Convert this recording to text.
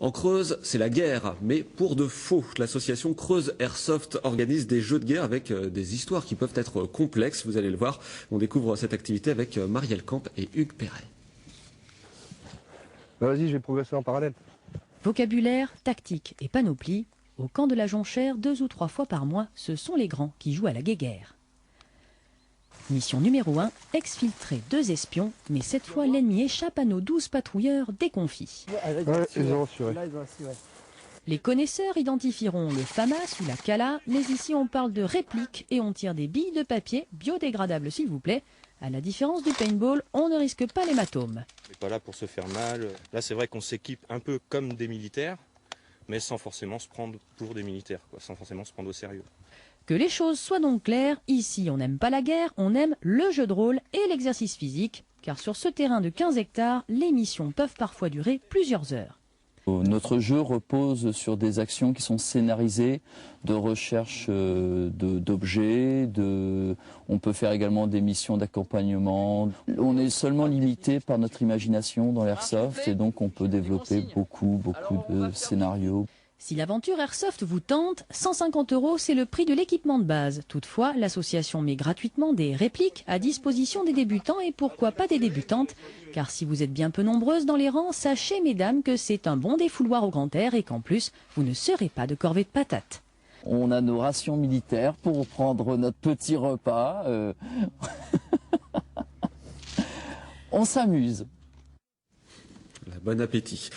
En Creuse, c'est la guerre, mais pour de faux. L'association Creuse Airsoft organise des jeux de guerre avec des histoires qui peuvent être complexes. Vous allez le voir, on découvre cette activité avec Marielle Camp et Hugues Perret. Vas-y, je vais progresser en parallèle. Vocabulaire, tactique et panoplie, au camp de la Jonchère, 2 ou 3 fois par mois, ce sont les grands qui jouent à la guéguerre. Mission numéro 1, exfiltrer 2 espions, mais cette fois l'ennemi échappe à nos 12 patrouilleurs déconfits. Ouais, ils ont reçu, ouais. Les connaisseurs identifieront le FAMAS ou la CALA, mais ici on parle de répliques et on tire des billes de papier, biodégradables s'il vous plaît. À la différence du paintball, on ne risque pas l'hématome. On n'est pas là pour se faire mal. Là, c'est vrai qu'on s'équipe un peu comme des militaires, mais sans forcément se prendre pour des militaires, quoi, sans forcément se prendre au sérieux. Que les choses soient donc claires, ici on n'aime pas la guerre, on aime le jeu de rôle et l'exercice physique, car sur ce terrain de 15 hectares, les missions peuvent parfois durer plusieurs heures. Notre jeu repose sur des actions qui sont scénarisées, de recherche d'objets, on peut faire également des missions d'accompagnement. On est seulement limité par notre imagination dans l'airsoft et donc on peut développer beaucoup de scénarios. Si l'aventure Airsoft vous tente, 150 €, c'est le prix de l'équipement de base. Toutefois, l'association met gratuitement des répliques à disposition des débutants et pourquoi pas des débutantes. Car si vous êtes bien peu nombreuses dans les rangs, sachez mesdames que c'est un bon défouloir au grand air et qu'en plus, vous ne serez pas de corvée de patates. On a nos rations militaires pour prendre notre petit repas. On s'amuse. Bon appétit.